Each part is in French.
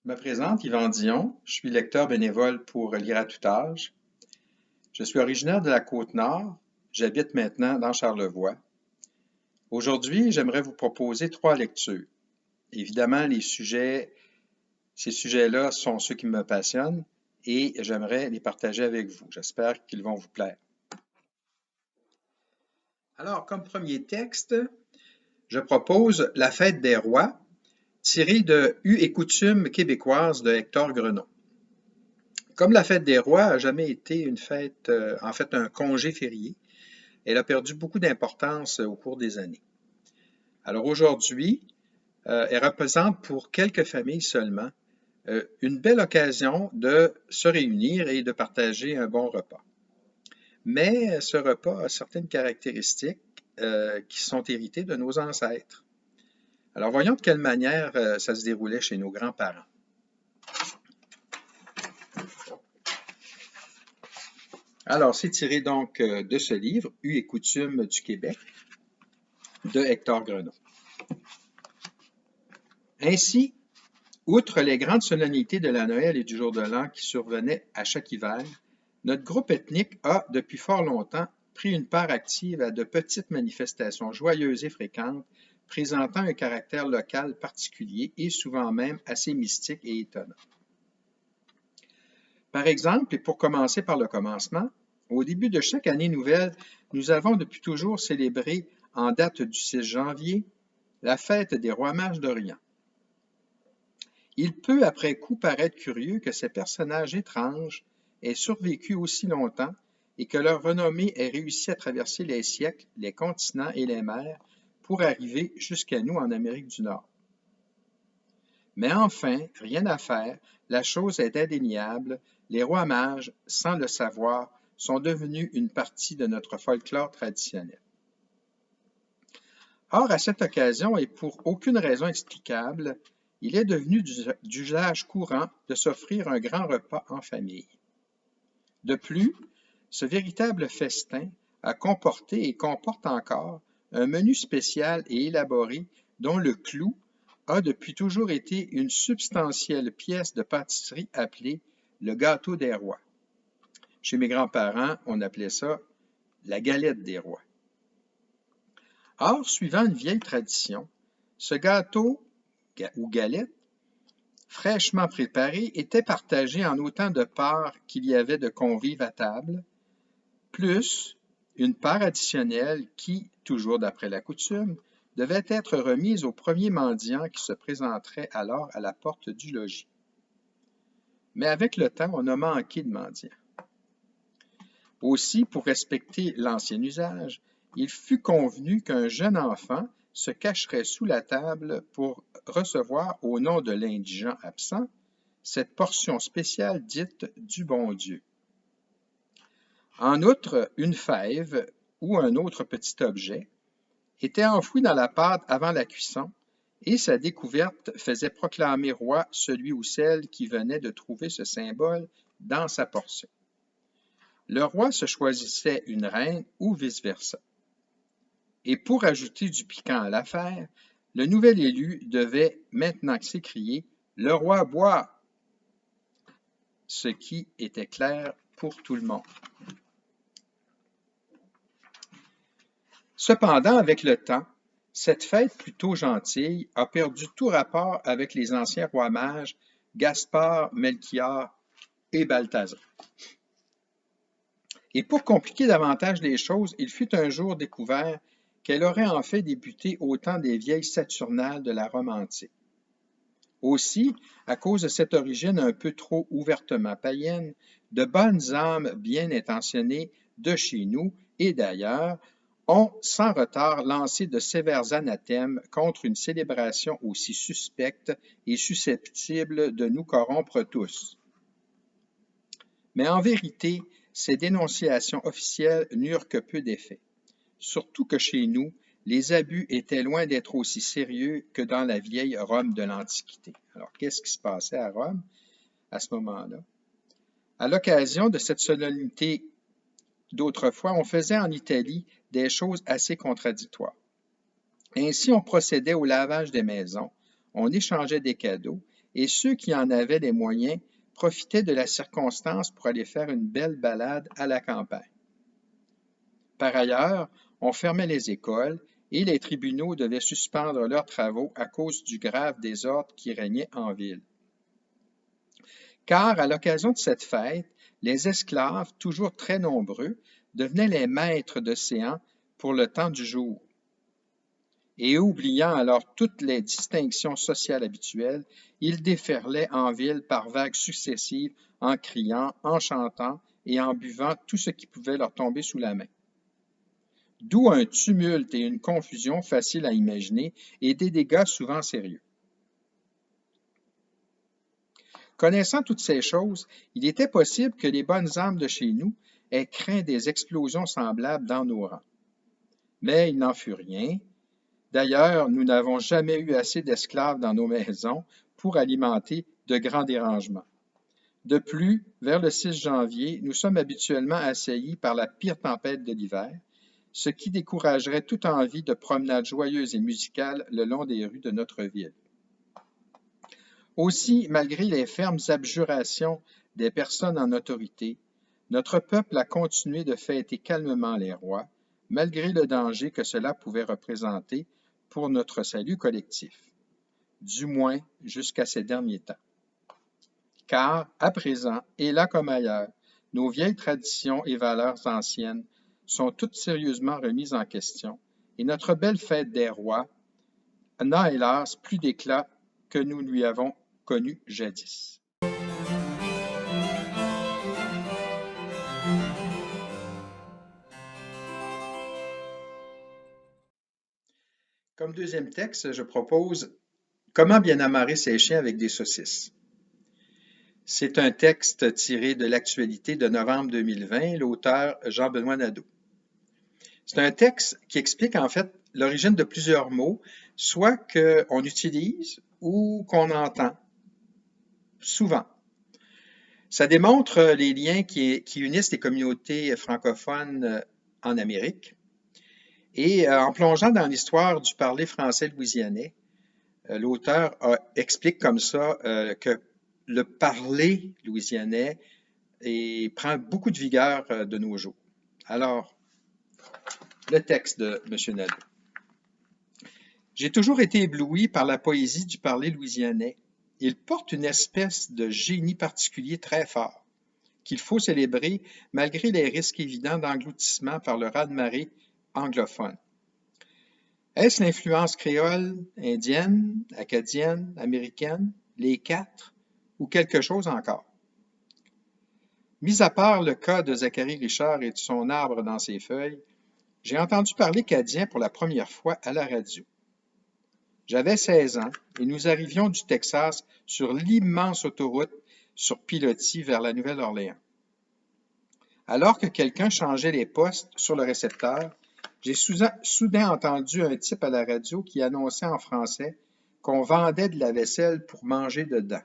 Je me présente, Yvan Dion. Je suis lecteur bénévole pour Lire à tout âge. Je suis originaire de la Côte-Nord. J'habite maintenant dans Charlevoix. Aujourd'hui, j'aimerais vous proposer 3 lectures. Évidemment, ces sujets-là sont ceux qui me passionnent et j'aimerais les partager avec vous. J'espère qu'ils vont vous plaire. Alors, comme premier texte, je propose La fête des rois, tiré de Us et coutumes québécoises de Hector Grenon. Comme la fête des rois n'a jamais été une fête, en fait un congé férié, elle a perdu beaucoup d'importance au cours des années. Alors aujourd'hui, elle représente pour quelques familles seulement une belle occasion de se réunir et de partager un bon repas. Mais ce repas a certaines caractéristiques qui sont héritées de nos ancêtres. Alors voyons de quelle manière ça se déroulait chez nos grands-parents. Alors, c'est tiré donc de ce livre, Us et coutumes du Québec, de Hector Grenon. Ainsi, outre les grandes solennités de la Noël et du jour de l'an qui survenaient à chaque hiver, notre groupe ethnique a, depuis fort longtemps, pris une part active à de petites manifestations joyeuses et fréquentes, présentant un caractère local particulier et souvent même assez mystique et étonnant. Par exemple, et pour commencer par le commencement, au début de chaque année nouvelle, nous avons depuis toujours célébré, en date du 6 janvier, la fête des rois mages d'Orient. Il peut après coup paraître curieux que ces personnages étranges aient survécu aussi longtemps et que leur renommée ait réussi à traverser les siècles, les continents et les mers pour arriver jusqu'à nous en Amérique du Nord. Mais enfin, rien à faire, la chose est indéniable, les rois mages, sans le savoir, sont devenus une partie de notre folklore traditionnel. Or, à cette occasion, et pour aucune raison explicable, il est devenu d'usage courant de s'offrir un grand repas en famille. De plus, ce véritable festin a comporté et comporte encore un menu spécial et élaboré dont le clou a depuis toujours été une substantielle pièce de pâtisserie appelée le gâteau des rois. Chez mes grands-parents, on appelait ça la galette des rois. Or, suivant une vieille tradition, ce gâteau ou galette, fraîchement préparé, était partagé en autant de parts qu'il y avait de convives à table, plus une part additionnelle qui, toujours d'après la coutume, devait être remise au premier mendiant qui se présenterait alors à la porte du logis. Mais avec le temps, on a manqué de mendiants. Aussi, pour respecter l'ancien usage, il fut convenu qu'un jeune enfant se cacherait sous la table pour recevoir, au nom de l'indigent absent, cette portion spéciale dite du bon Dieu. En outre, une fève ou un autre petit objet était enfoui dans la pâte avant la cuisson et sa découverte faisait proclamer roi celui ou celle qui venait de trouver ce symbole dans sa portion. Le roi se choisissait une reine ou vice-versa. Et pour ajouter du piquant à l'affaire, le nouvel élu devait maintenant s'écrier « Le roi boit », ce qui était clair pour tout le monde. Cependant, avec le temps, cette fête plutôt gentille a perdu tout rapport avec les anciens rois mages Gaspard, Melchior et Balthazar. Et pour compliquer davantage les choses, il fut un jour découvert qu'elle aurait en fait débuté au temps des vieilles Saturnales de la Rome antique. Aussi, à cause de cette origine un peu trop ouvertement païenne, de bonnes âmes bien intentionnées de chez nous et d'ailleurs ont sans retard lancé de sévères anathèmes contre une célébration aussi suspecte et susceptible de nous corrompre tous. Mais en vérité, ces dénonciations officielles n'eurent que peu d'effet. Surtout que chez nous, les abus étaient loin d'être aussi sérieux que dans la vieille Rome de l'Antiquité. Alors, qu'est-ce qui se passait à Rome à ce moment-là? À l'occasion de cette solennité d'autrefois, on faisait en Italie des choses assez contradictoires. Ainsi, on procédait au lavage des maisons, on échangeait des cadeaux et ceux qui en avaient les moyens profitaient de la circonstance pour aller faire une belle balade à la campagne. Par ailleurs, on fermait les écoles et les tribunaux devaient suspendre leurs travaux à cause du grave désordre qui régnait en ville. Car, à l'occasion de cette fête, les esclaves, toujours très nombreux, devenaient les maîtres d'océan pour le temps du jour. Et oubliant alors toutes les distinctions sociales habituelles, ils déferlaient en ville par vagues successives en criant, en chantant et en buvant tout ce qui pouvait leur tomber sous la main. D'où un tumulte et une confusion facile à imaginer et des dégâts souvent sérieux. Connaissant toutes ces choses, il était possible que les bonnes âmes de chez nous aient craint des explosions semblables dans nos rangs. Mais il n'en fut rien. D'ailleurs, nous n'avons jamais eu assez d'esclaves dans nos maisons pour alimenter de grands dérangements. De plus, vers le 6 janvier, nous sommes habituellement assaillis par la pire tempête de l'hiver, ce qui découragerait toute envie de promenade joyeuse et musicale le long des rues de notre ville. Aussi, malgré les fermes abjurations des personnes en autorité, notre peuple a continué de fêter calmement les rois, malgré le danger que cela pouvait représenter pour notre salut collectif, du moins jusqu'à ces derniers temps. Car, à présent, et là comme ailleurs, nos vieilles traditions et valeurs anciennes sont toutes sérieusement remises en question, et notre belle fête des rois n'a hélas plus d'éclat que nous lui avons connu jadis. Comme deuxième texte, je propose Comment bien amarrer ses chiens avec des saucisses. C'est un texte tiré de l'actualité de novembre 2020, l'auteur Jean-Benoît Nadeau. C'est un texte qui explique en fait l'origine de plusieurs mots, soit qu'on utilise ou qu'on entend souvent. Ça démontre les liens qui unissent les communautés francophones en Amérique. Et en plongeant dans l'histoire du parler français louisianais, l'auteur explique comme ça que le parler louisianais prend beaucoup de vigueur de nos jours. Alors, le texte de M. Nadeau. J'ai toujours été ébloui par la poésie du parler louisianais. Il porte une espèce de génie particulier très fort, qu'il faut célébrer malgré les risques évidents d'engloutissement par le raz-de-marée anglophone. Est-ce l'influence créole, indienne, acadienne, américaine, les quatre, ou quelque chose encore? Mis à part le cas de Zacharie Richard et de son arbre dans ses feuilles, j'ai entendu parler cadien pour la première fois à la radio. J'avais 16 ans et nous arrivions du Texas sur l'immense autoroute sur pilotis vers la Nouvelle-Orléans. Alors que quelqu'un changeait les postes sur le récepteur, j'ai soudain entendu un type à la radio qui annonçait en français qu'on vendait de la vaisselle pour manger dedans.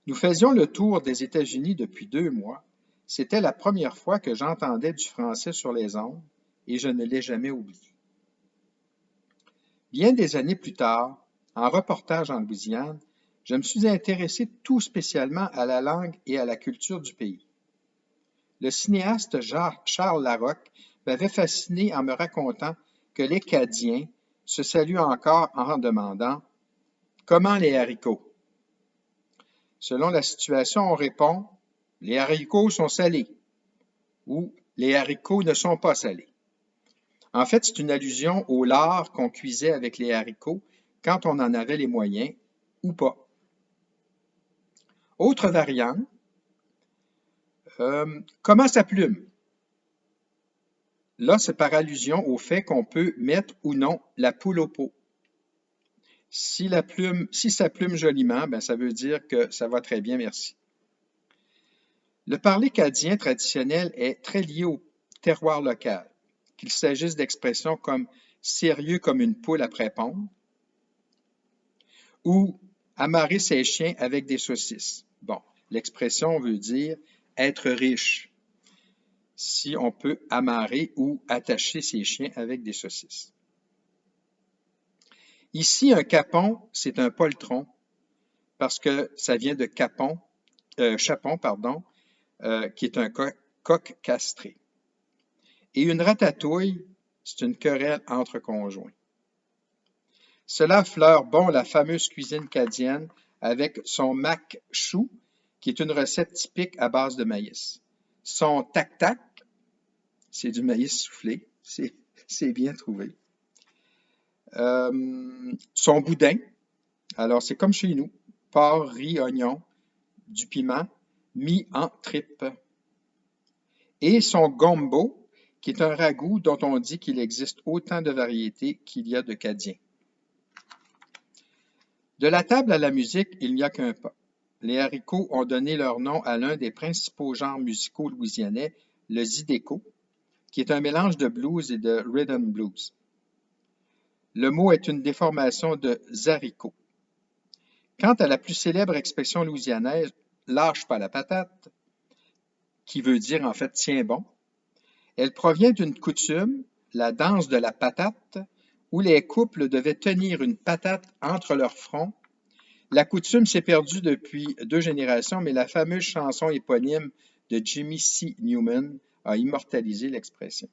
Nous faisions le tour des États-Unis depuis 2 mois. C'était la première fois que j'entendais du français sur les ondes et je ne l'ai jamais oublié. Bien des années plus tard, en reportage en Louisiane, je me suis intéressé tout spécialement à la langue et à la culture du pays. Le cinéaste Charles Larocque m'avait fasciné en me racontant que les Cadiens se saluent encore en demandant « Comment les haricots? » Selon la situation, on répond « Les haricots sont salés » ou « Les haricots ne sont pas salés ». En fait, c'est une allusion au lard qu'on cuisait avec les haricots quand on en avait les moyens ou pas. Autre variante, comment sa plume? Là, c'est par allusion au fait qu'on peut mettre ou non la poule au pot. Si ça plume joliment, ben, ça veut dire que ça va très bien, merci. Le parler cadien traditionnel est très lié au terroir local, qu'il s'agisse d'expressions comme « sérieux comme une poule après pondre » ou « amarrer ses chiens avec des saucisses ». Bon, l'expression veut dire « être riche », si on peut amarrer ou attacher ses chiens avec des saucisses. Ici, un capon, c'est un poltron, parce que ça vient de chapon, pardon, qui est un coq castré. Et une ratatouille, c'est une querelle entre conjoints. Cela fleure bon la fameuse cuisine cadienne avec son mac chou, qui est une recette typique à base de maïs. Son tac-tac, c'est du maïs soufflé, c'est bien trouvé. Son boudin, alors c'est comme chez nous, porc, riz, oignon, du piment, mis en tripes. Et son gombo, qui est un ragoût dont on dit qu'il existe autant de variétés qu'il y a de Cadiens. De la table à la musique, il n'y a qu'un pas. Les haricots ont donné leur nom à l'un des principaux genres musicaux louisianais, le zydeco, qui est un mélange de blues et de rhythm blues. Le mot est une déformation de zaricot. Quant à la plus célèbre expression louisianaise, lâche pas la patate, qui veut dire en fait tiens bon, elle provient d'une coutume, la danse de la patate, où les couples devaient tenir une patate entre leurs fronts. La coutume s'est perdue depuis 2 générations, mais la fameuse chanson éponyme de Jimmy C. Newman a immortalisé l'expression.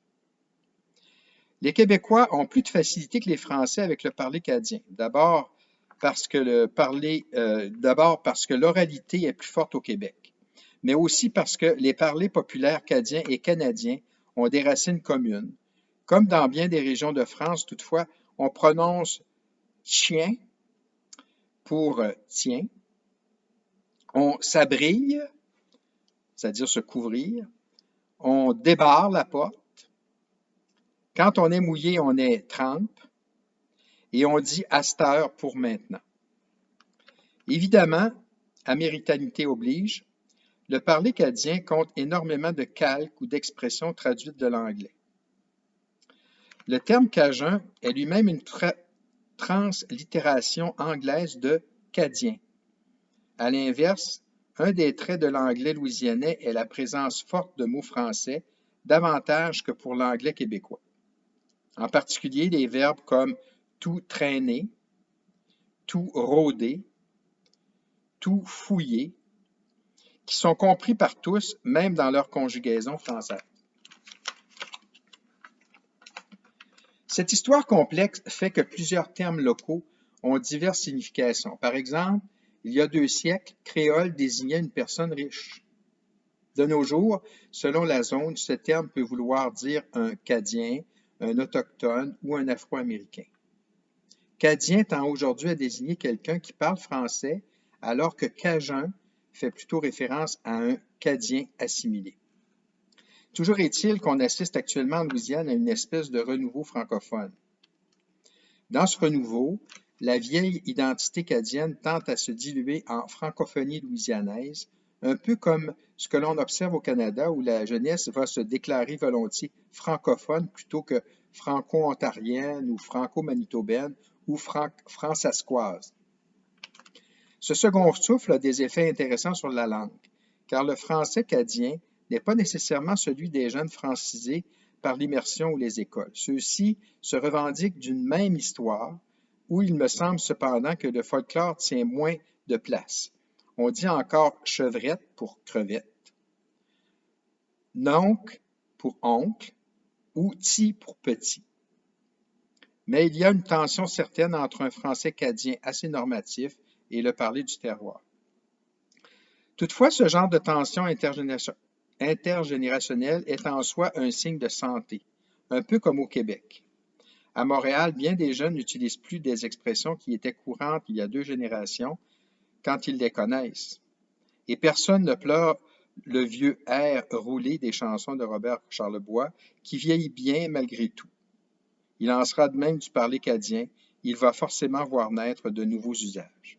Les Québécois ont plus de facilité que les Français avec le parler cadien. D'abord parce que l'oralité est plus forte au Québec, mais aussi parce que les parlers populaires cadiens et canadiens ont des racines communes. Comme dans bien des régions de France, toutefois, on prononce chien pour tien. On s'abrille, c'est-à-dire se couvrir. On débarre la porte. Quand on est mouillé, on est trempe. Et on dit à cette heure pour maintenant. Évidemment, américanité oblige, le parler cadien compte énormément de calques ou d'expressions traduites de l'anglais. Le terme cajun est lui-même une translittération anglaise de cadien. À l'inverse, un des traits de l'anglais louisianais est la présence forte de mots français, davantage que pour l'anglais québécois. En particulier des verbes comme tout traîner, tout rôder, tout fouiller, qui sont compris par tous, même dans leur conjugaison française. Cette histoire complexe fait que plusieurs termes locaux ont diverses significations. Par exemple, il y a 2 siècles, créole désignait une personne riche. De nos jours, selon la zone, ce terme peut vouloir dire un Cadien, un Autochtone ou un Afro-Américain. Cadien tend aujourd'hui à désigner quelqu'un qui parle français, alors que Cajun fait plutôt référence à un Cadien assimilé. Toujours est-il qu'on assiste actuellement en Louisiane à une espèce de renouveau francophone. Dans ce renouveau, la vieille identité cadienne tente à se diluer en francophonie louisianaise, un peu comme ce que l'on observe au Canada où la jeunesse va se déclarer volontiers francophone plutôt que franco-ontarienne ou franco-manitobaine ou francascoise. Ce second souffle a des effets intéressants sur la langue, car le français cadien n'est pas nécessairement celui des jeunes francisés par l'immersion ou les écoles. Ceux-ci se revendiquent d'une même histoire, où il me semble cependant que le folklore tient moins de place. On dit encore chevrette pour crevette, noncle pour oncle ou ti pour petit. Mais il y a une tension certaine entre un français cadien assez normatif et le parler du terroir. Toutefois, ce genre de tension intergénérationnelle est en soi un signe de santé, un peu comme au Québec. À Montréal, bien des jeunes n'utilisent plus des expressions qui étaient courantes il y a 2 générations quand ils les connaissent. Et personne ne pleure le vieux air roulé des chansons de Robert Charlebois qui vieillit bien malgré tout. Il en sera de même du parler cadien, il va forcément voir naître de nouveaux usages.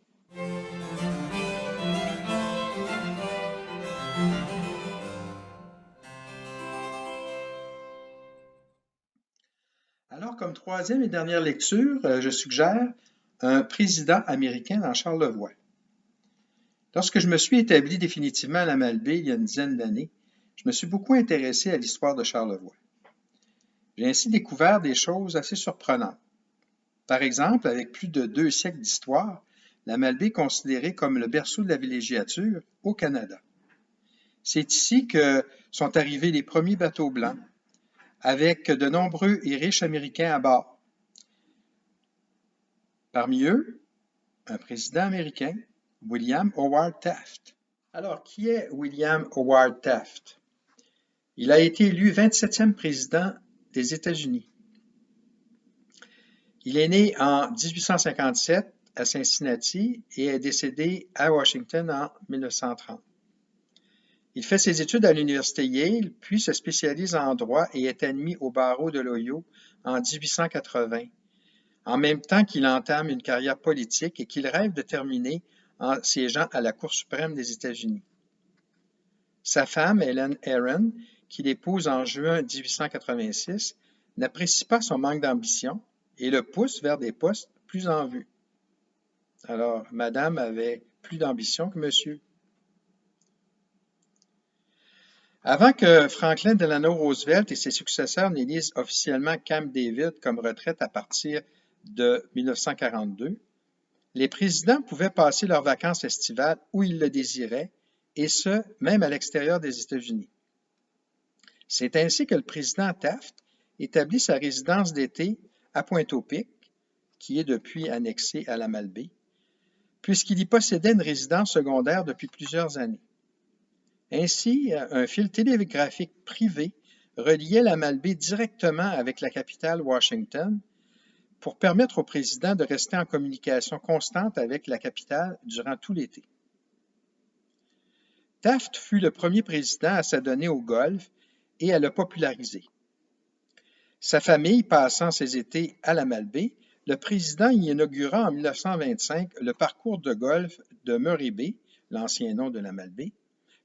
Alors, comme troisième et dernière lecture, je suggère un président américain dans Charlevoix. Lorsque je me suis établi définitivement à la Malbaie il y a une dizaine d'années, je me suis beaucoup intéressé à l'histoire de Charlevoix. J'ai ainsi découvert des choses assez surprenantes. Par exemple, avec plus de 2 siècles d'histoire, la Malbaie est considérée comme le berceau de la villégiature au Canada. C'est ici que sont arrivés les premiers bateaux blancs, avec de nombreux et riches Américains à bord. Parmi eux, un président américain, William Howard Taft. Alors, qui est William Howard Taft? Il a été élu 27e président des États-Unis. Il est né en 1857 à Cincinnati et est décédé à Washington en 1930. Il fait ses études à l'université Yale, puis se spécialise en droit et est admis au barreau de l'Ohio en 1880, en même temps qu'il entame une carrière politique et qu'il rêve de terminer en siégeant à la Cour suprême des États-Unis. Sa femme, Helen Aaron, qu'il épouse en juin 1886, n'apprécie pas son manque d'ambition et le pousse vers des postes plus en vue. Alors, madame avait plus d'ambition que monsieur. Avant que Franklin Delano Roosevelt et ses successeurs n'élisent officiellement Camp David comme retraite à partir de 1942, les présidents pouvaient passer leurs vacances estivales où ils le désiraient, et ce, même à l'extérieur des États-Unis. C'est ainsi que le président Taft établit sa résidence d'été à Pointe-au-Pic, qui est depuis annexée à la Malbaie, puisqu'il y possédait une résidence secondaire depuis plusieurs années. Ainsi, un fil télégraphique privé reliait la Malbaie directement avec la capitale Washington pour permettre au président de rester en communication constante avec la capitale durant tout l'été. Taft fut le premier président à s'adonner au golf et à le populariser. Sa famille passant ses étés à la Malbaie, le président y inaugura en 1925 le parcours de golf de Murray Bay, l'ancien nom de la Malbaie,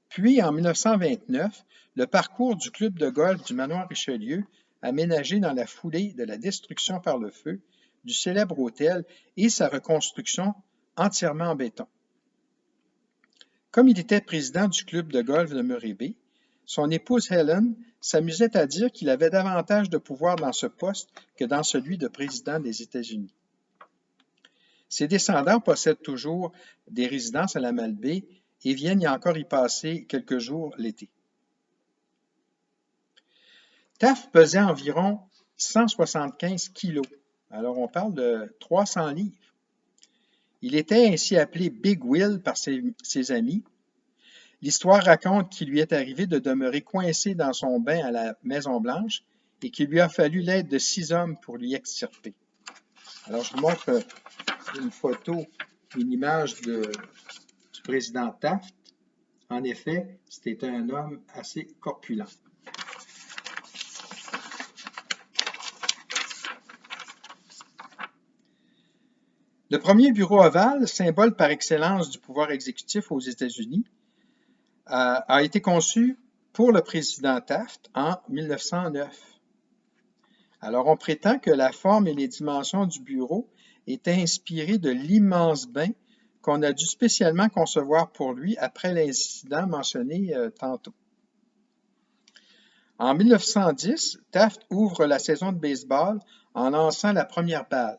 puis en 1929, le parcours du club de golf du manoir Richelieu, aménagé dans la foulée de la destruction par le feu du célèbre hôtel et sa reconstruction entièrement en béton. Comme il était président du club de golf de Murray Bay, son épouse Helen s'amusait à dire qu'il avait davantage de pouvoir dans ce poste que dans celui de président des États-Unis. Ses descendants possèdent toujours des résidences à la Malbaie et viennent encore y passer quelques jours l'été. Taft pesait environ 175 kilos, alors on parle de 300 livres. Il était ainsi appelé Big Will par ses amis. L'histoire raconte qu'il lui est arrivé de demeurer coincé dans son bain à la Maison-Blanche et qu'il lui a fallu l'aide de 6 hommes pour lui extirper. Alors, je vous montre une photo, une image du président Taft. En effet, c'était un homme assez corpulent. Le premier bureau ovale, symbole par excellence du pouvoir exécutif aux États-Unis, a été conçu pour le président Taft en 1909. Alors, on prétend que la forme et les dimensions du bureau étaient inspirées de l'immense bain qu'on a dû spécialement concevoir pour lui après l'incident mentionné tantôt. En 1910, Taft ouvre la saison de baseball en lançant la première balle.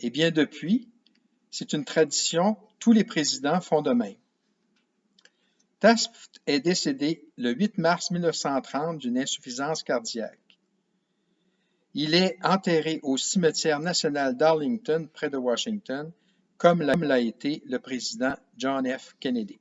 Et bien depuis, c'est une tradition, tous les présidents font de même. Taft est décédé le 8 mars 1930 d'une insuffisance cardiaque. Il est enterré au cimetière national d'Arlington, près de Washington, comme l'a été le président John F. Kennedy.